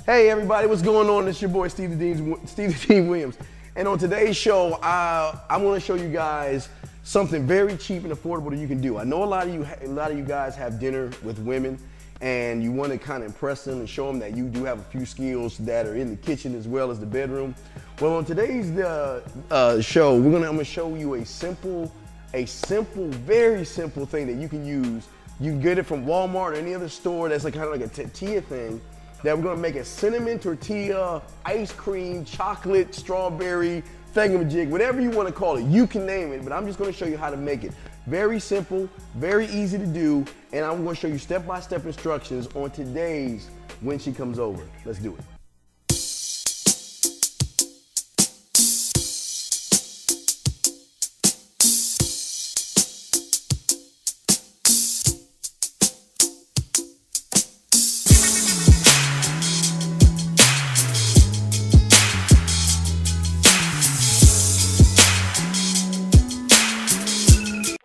Hey everybody, what's going on? It's your boy Steve the Dean Williams. And on today's show, I'm gonna show you guys something very cheap and affordable that you can do. I know a lot of you guys have dinner with women and you wanna kind of impress them and show them that you do have a few skills that are in the kitchen as well as the bedroom. Well, on today's show, I'm gonna show you a simple, very simple thing that you can use. You can get it from Walmart or any other store that's kind of like a tortilla thing, that we're gonna make a cinnamon tortilla, ice cream, chocolate, strawberry, thingamajig, whatever you wanna call it, you can name it, but I'm just gonna show you how to make it. Very simple, very easy to do, and I'm gonna show you step-by-step instructions on today's When She Comes Over. Let's do it.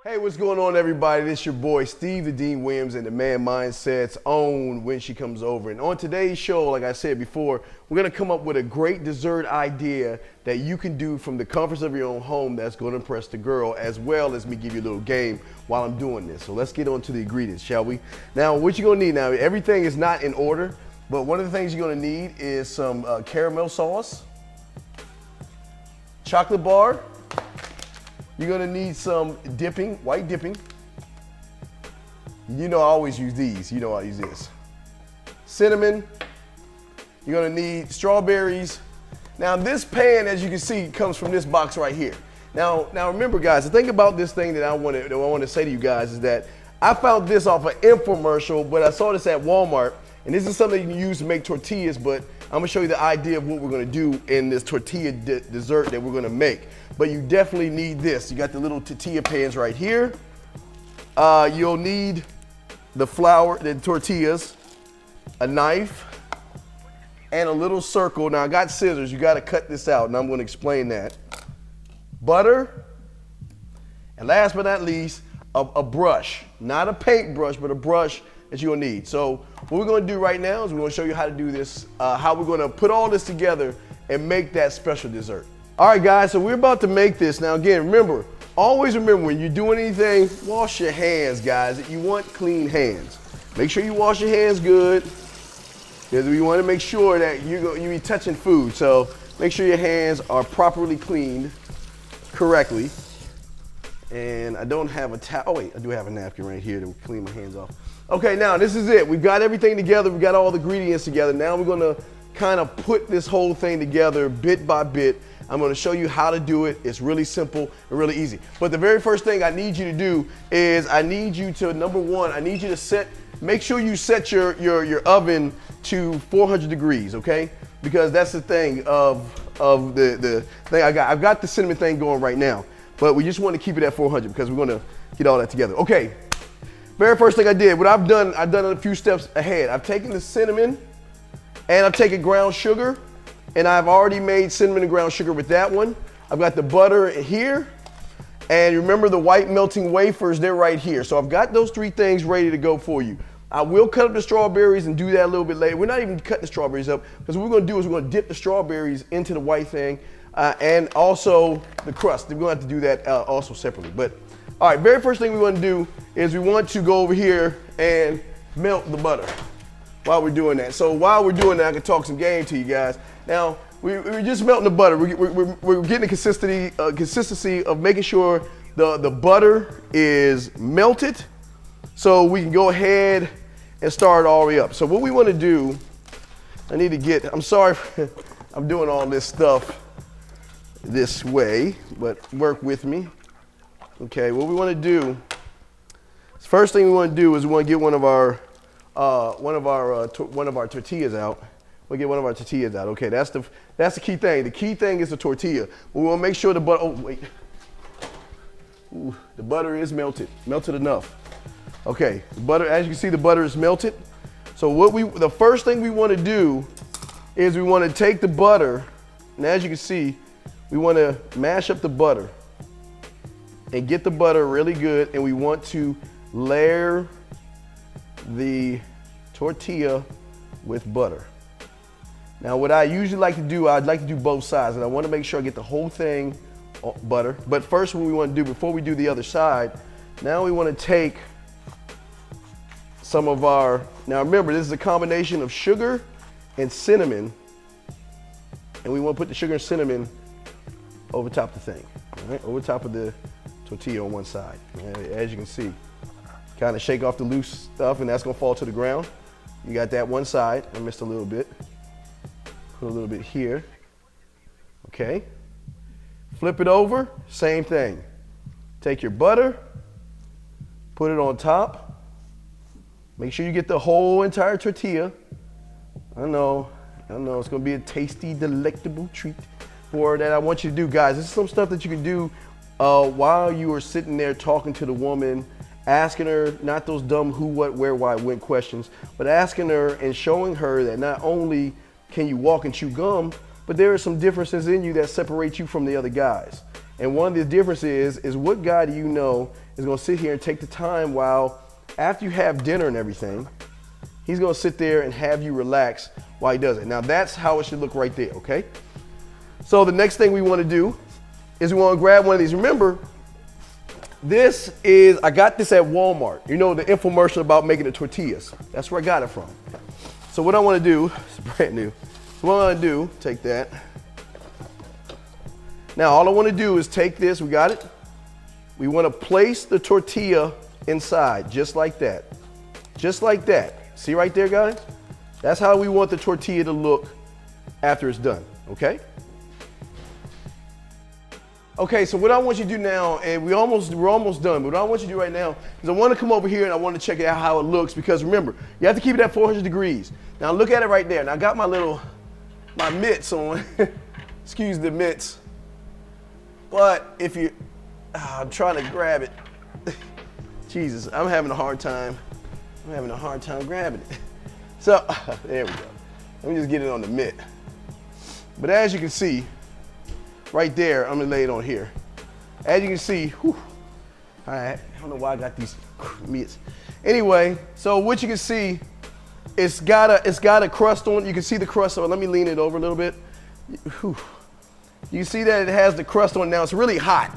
Hey, what's going on, everybody? This your boy Steve the Dean Williams and the Man Mindset's own When She Comes Over. And on today's show, like I said before, we're gonna come up with a great dessert idea that you can do from the comforts of your own home that's gonna impress the girl, as well as me give you a little game while I'm doing this. So let's get on to the ingredients, shall we? Now, what you're gonna need now, everything is not in order, but one of the things you're gonna need is some caramel sauce, chocolate bar. You're gonna need some dipping, white dipping. You know I always use these, you know I use this. Cinnamon. You're gonna need strawberries. Now this pan, as you can see, comes from this box right here. Now remember guys, the thing about this thing that I want to say to you guys is that I found this off an infomercial, but I saw this at Walmart, and this is something you can use to make tortillas, but I'm gonna show you the idea of what we're gonna do in this tortilla dessert that we're gonna make. But you definitely need this. You got the little tortilla pans right here. You'll need the flour, the tortillas, a knife, and a little circle. Now I got scissors, you gotta cut this out, and I'm gonna explain that. Butter, and last but not least, a brush. Not a paintbrush, but a brush that you'll need. So what we're gonna do right now is we're gonna show you how to do this, how we're gonna put all this together and make that special dessert. All right guys, so we're about to make this. Now again, always remember when you're doing anything, wash your hands, guys. You want clean hands. Make sure you wash your hands good, because we want to make sure that you be touching food. So make sure your hands are properly cleaned correctly. And I don't have a towel. Oh wait, I do have a napkin right here to clean my hands off. Okay, now this is it. We've got everything together. We've got all the ingredients together. Now we're gonna kind of put this whole thing together bit by bit. I'm gonna show you how to do it. It's really simple and really easy. But the very first thing I need you to do is I need you to, number one, I need you to make sure you set your oven to 400 degrees, okay? Because that's the thing of the thing I've got the cinnamon thing going right now, but we just want to keep it at 400 because we're gonna get all that together. Okay, very first thing I did, I've done a few steps ahead. I've taken the cinnamon and I've taken ground sugar, and I've already made cinnamon and ground sugar with that one. I've got the butter here, and remember the white melting wafers, they're right here. So I've got those three things ready to go for you. I will cut up the strawberries and do that a little bit later. We're not even cutting the strawberries up, because what we're gonna do is we're gonna dip the strawberries into the white thing, and also the crust. We're gonna have to do that also separately. But all right, very first thing we wanna do is we want to go over here and melt the butter while we're doing that. So while we're doing that, I can talk some game to you guys. Now, we're just melting the butter. We're getting the consistency of making sure the butter is melted, so we can go ahead and start all the way up. So what we want to do, I'm sorry, I'm doing all this stuff this way, but work with me. Okay, what we want to do, first thing we want to do is we want to get one of our tortillas out. We'll get one of our tortillas out. Okay, that's the key thing. The key thing is the tortilla. We want to make sure the butter. Oh wait, ooh, the butter is melted enough. Okay, the butter. As you can see, the butter is melted. So the first thing we want to do is we want to take the butter, and as you can see, we want to mash up the butter and get the butter really good, and we want to layer the tortilla with butter. Now what I usually like to do, I'd like to do both sides, and I want to make sure I get the whole thing butter. But first, what we want to do before we do the other side, now we want to take some of our, now remember this is a combination of sugar and cinnamon, and we want to put the sugar and cinnamon over top of the thing, all right? Over top of the tortilla on one side. As you can see, kind of shake off the loose stuff, and that's gonna fall to the ground. You got that one side. I missed a little bit. Put a little bit here. Okay. Flip it over, same thing. Take your butter, put it on top. Make sure you get the whole entire tortilla. I know it's gonna be a tasty, delectable treat for that I want you to do, guys. This is some stuff that you can do while you are sitting there talking to the woman, asking her not those dumb who, what, where, why, when questions, but asking her and showing her that not only can you walk and chew gum, but there are some differences in you that separate you from the other guys. And one of the differences is what guy do you know is gonna sit here and take the time while, after you have dinner and everything, he's gonna sit there and have you relax while he does it. Now that's how it should look right there, okay? So the next thing we wanna do is we wanna grab one of these. Remember, this is, I got this at Walmart. You know the infomercial about making the tortillas. That's where I got it from. So what I wanna do, it's brand new. So what I wanna do, take that. Now all I wanna do is take this, we got it? We wanna place the tortilla inside, just like that. Just like that. See right there, guys? That's how we want the tortilla to look after it's done, okay? Okay, so what I want you to do now, and we're almost done, but what I want you to do right now is I want to come over here and I want to check it out how it looks, because remember, you have to keep it at 400 degrees. Now look at it right there. Now I got my mitts on, excuse the mitts, but if you, I'm trying to grab it. Jesus, I'm having a hard time grabbing it. So, there we go. Let me just get it on the mitt. But as you can see, right there, I'm gonna lay it on here. As you can see, whew, all right, I don't know why I got these mitts. Anyway, so what you can see, it's got a crust on it. You can see the crust on it. Let me lean it over a little bit. Whew. You see that it has the crust on it now. It's really hot.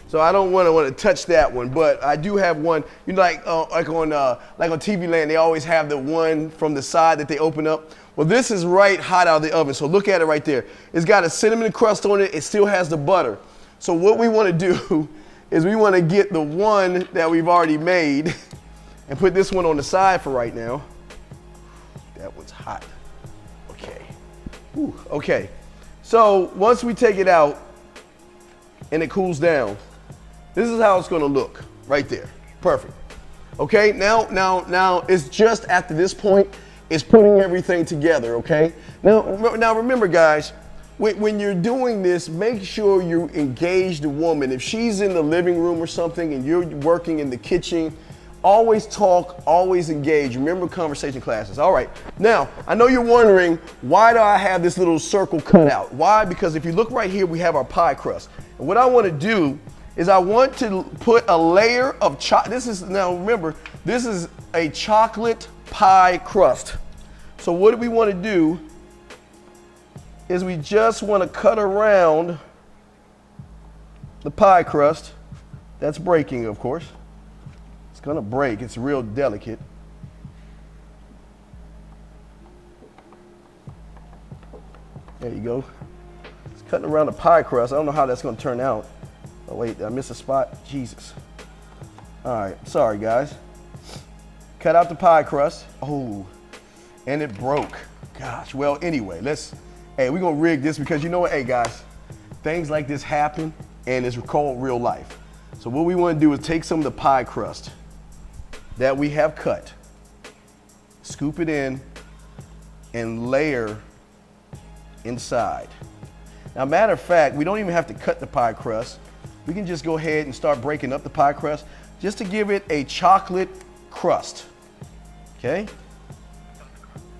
So I don't want to touch that one, but I do have one. You know, like on TV Land, they always have the one from the side that they open up. Well, this is right hot out of the oven. So look at it right there. It's got a cinnamon crust on it. It still has the butter. So what we want to do is we want to get the one that we've already made and put this one on the side for right now. That one's hot. Okay. Whew. Okay. So once we take it out and it cools down, this is how it's gonna look right there. Perfect. Okay, now it's just after this point, it's putting everything together, okay? Now remember guys, when you're doing this, make sure you engage the woman. If she's in the living room or something and you're working in the kitchen, always talk, always engage. Remember conversation classes. All right, now, I know you're wondering, why do I have this little circle cut out? Why? Because if you look right here, we have our pie crust. And what I wanna do is I want to put a layer of now remember, this is a chocolate pie crust. So what we want to do is we just want to cut around the pie crust. That's breaking, of course. It's gonna break, it's real delicate. There you go. It's cutting around the pie crust. I don't know how that's gonna turn out. Oh wait, did I miss a spot? Jesus. All right, sorry guys. Cut out the pie crust. Oh, and it broke. Gosh, well anyway, we're gonna rig this because you know what, hey guys, things like this happen and it's called real life. So what we wanna do is take some of the pie crust that we have cut, scoop it in and layer inside. Now matter of fact, we don't even have to cut the pie crust. We can just go ahead and start breaking up the pie crust just to give it a chocolate crust, okay?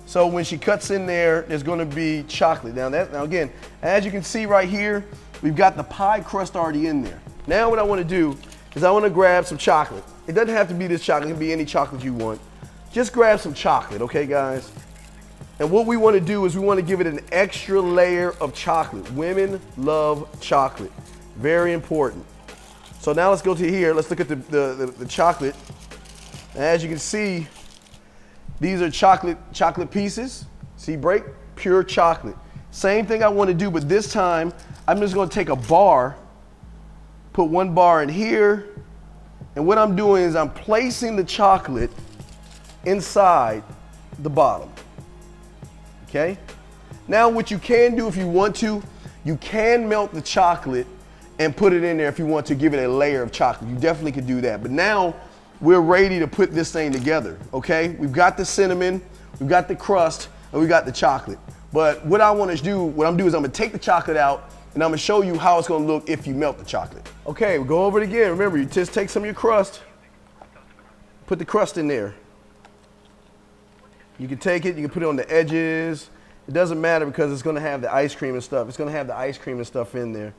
So when she cuts in there, there's gonna be chocolate. Now again, as you can see right here, we've got the pie crust already in there. Now what I wanna do is I wanna grab some chocolate. It doesn't have to be this chocolate, it can be any chocolate you want. Just grab some chocolate, okay guys? And what we want to do is we want to give it an extra layer of chocolate. Women love chocolate. Very important. So now let's go to here. Let's look at the chocolate. As you can see, these are chocolate pieces. See, break? Pure chocolate. Same thing I want to do, but this time I'm just going to take a bar, put one bar in here, and what I'm doing is I'm placing the chocolate inside the bottom. Okay? Now what you can do if you want to, you can melt the chocolate and put it in there if you want to give it a layer of chocolate. You definitely could do that. But now we're ready to put this thing together, okay? We've got the cinnamon, we've got the crust, and we got the chocolate. But what I want to do, what I'm doing is I'm gonna take the chocolate out and I'm gonna show you how it's gonna look if you melt the chocolate. Okay, we'll go over it again. Remember, you just take some of your crust, put the crust in there. You can take it, you can put it on the edges. It doesn't matter because it's gonna have the ice cream and stuff. It's gonna have the ice cream and stuff in there.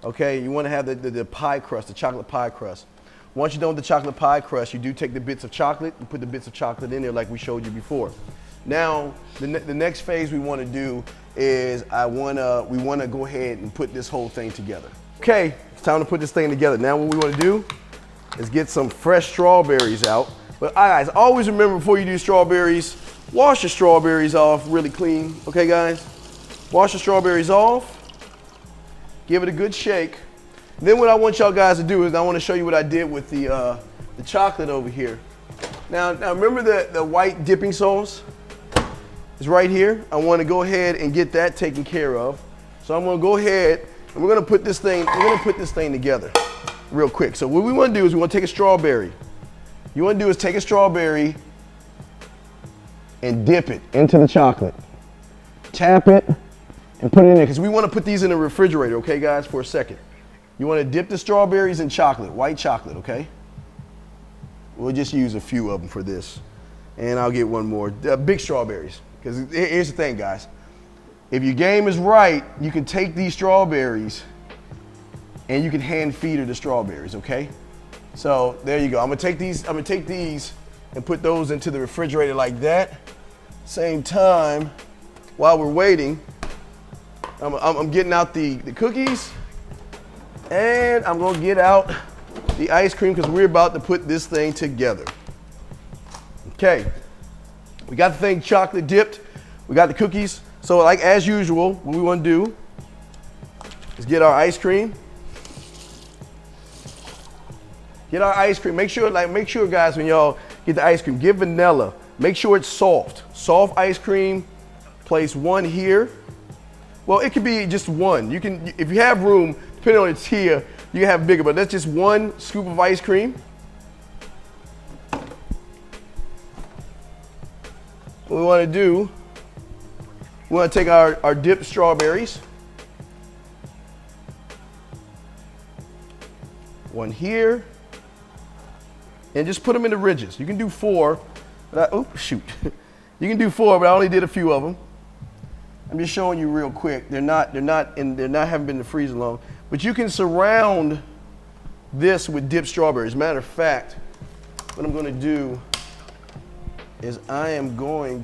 Okay, you want to have the pie crust, the chocolate pie crust. Once you're done with the chocolate pie crust, you do take the bits of chocolate and put the bits of chocolate in there like we showed you before. Now, the next phase we want to do is we want to go ahead and put this whole thing together. Okay, it's time to put this thing together. Now what we want to do is get some fresh strawberries out. But guys, always remember before you do strawberries, wash your strawberries off really clean. Okay, guys? Wash the strawberries off. Give it a good shake. Then what I want y'all guys to do is I want to show you what I did with the chocolate over here. Now remember the white dipping sauce? It's right here. I want to go ahead and get that taken care of. So I'm going to go ahead and we're going to put this thing together real quick. So what we want to do is we want to take a strawberry. You want to do is take a strawberry and dip it into the chocolate. Tap it and put it in there because we want to put these in the refrigerator, okay, guys, for a second. You want to dip the strawberries in chocolate, white chocolate, okay? We'll just use a few of them for this. And I'll get one more. Big strawberries. Because here's the thing, guys. If your game is right, you can take these strawberries and you can hand feed her the strawberries, okay? So there you go. I'm gonna take these and put those into the refrigerator like that. Same time, while we're waiting, I'm getting out the cookies and I'm gonna get out the ice cream because we're about to put this thing together. Okay, we got the thing chocolate dipped, we got the cookies. So like as usual, what we wanna do is get our ice cream. Get our ice cream, make sure guys, when y'all get the ice cream, get vanilla. Make sure it's soft. Soft ice cream, place one here. Well, it could be just one. You can, if you have room, depending on its tier, you can have bigger, but that's just one scoop of ice cream. What we want to do, we want to take our dipped strawberries. One here. And just put them in the ridges. You can do 4, but you can do 4, but I only did a few of them. I'm just showing you real quick. They're not haven't been in the freezer long. But you can surround this with dipped strawberries. Matter of fact, what I'm gonna do is I'm gonna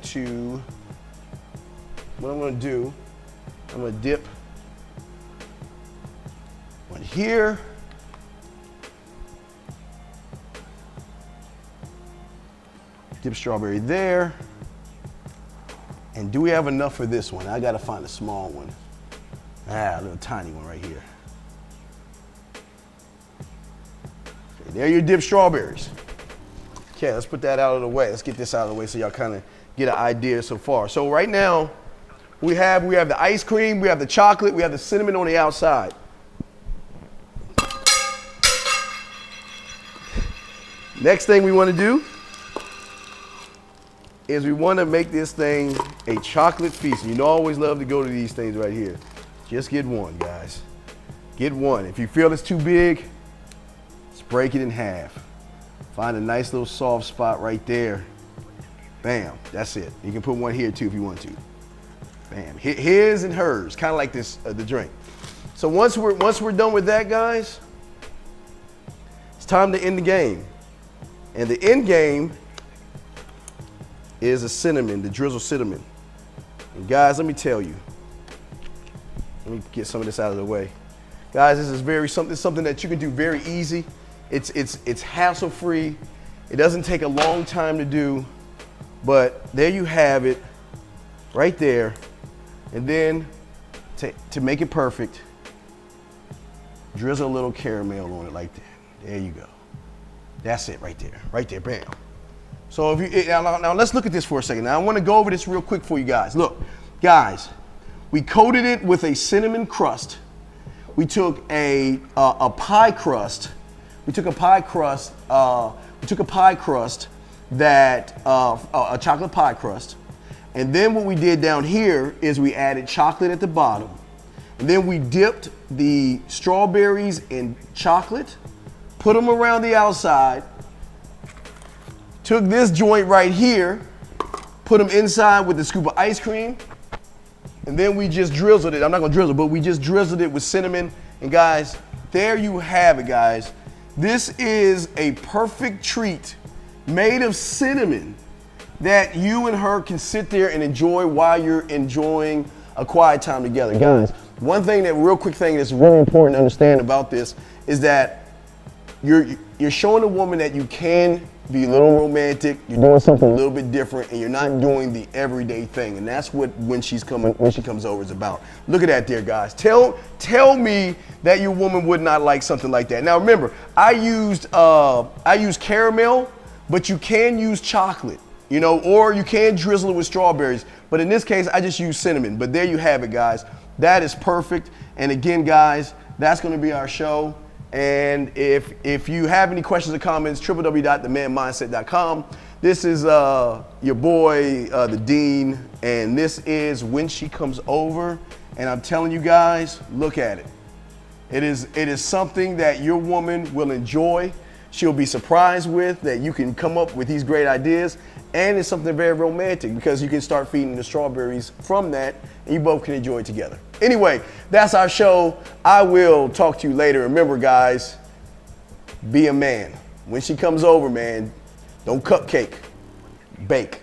dip one here. Dip strawberry there. And do we have enough for this one? I gotta find a small one. A little tiny one right here. Okay, there are your dipped strawberries. Okay, let's put that out of the way. Let's get this out of the way so y'all kind of get an idea so far. So right now, we have the ice cream, we have the chocolate, we have the cinnamon on the outside. Next thing we want to do is we want to make this thing a chocolate feast. You know I always love to go to these things right here. Just get one, guys. Get one. If you feel it's too big, just break it in half. Find a nice little soft spot right there. Bam, that's it. You can put one here too if you want to. Bam, his and hers, kind of like this, the drink. So once we're done with that, guys, it's time to end the game. And the end game is a cinnamon, the drizzled cinnamon. And guys, let me tell you. Let me get some of this out of the way. Guys, this is something that you can do very easy. It's hassle-free. It doesn't take a long time to do, but there you have it, right there. And then to make it perfect, drizzle a little caramel on it like that. There you go. That's it right there, bam. So if you now let's look at this for a second. Now I want to go over this real quick for you guys. Look, guys, we coated it with a cinnamon crust. We took a pie crust. We took a pie crust. We took a pie crust that a chocolate pie crust, and then what we did down here is we added chocolate at the bottom, and then we dipped the strawberries in chocolate, put them around the outside. Took this joint right here, put them inside with the scoop of ice cream, and then we just drizzled it. I'm not gonna drizzle, but we just drizzled it with cinnamon. And guys, there you have it, guys. This is a perfect treat made of cinnamon that you and her can sit there and enjoy while you're enjoying a quiet time together. Guys, one thing real quick thing that's really important to understand about this is that you're showing a woman that you can be a little romantic, you're doing something a little bit different, and you're not doing the everyday thing. And that's what when she comes over is about. Look at that there, guys. Tell me that your woman would not like something like that. Now remember, I used caramel, but you can use chocolate, you know, or you can drizzle it with strawberries. But in this case, I just used cinnamon. But there you have it, guys. That is perfect. And again, guys, that's gonna be our show. And if you have any questions or comments, www.themanmindset.com. This is your boy, the Dean, and this is When She Comes Over. And I'm telling you guys, look at it. It is something that your woman will enjoy. She'll be surprised with, that you can come up with these great ideas. And it's something very romantic because you can start feeding the strawberries from that and you both can enjoy it together. Anyway, that's our show. I will talk to you later. Remember, guys, be a man. When she comes over, man, don't cupcake, bake.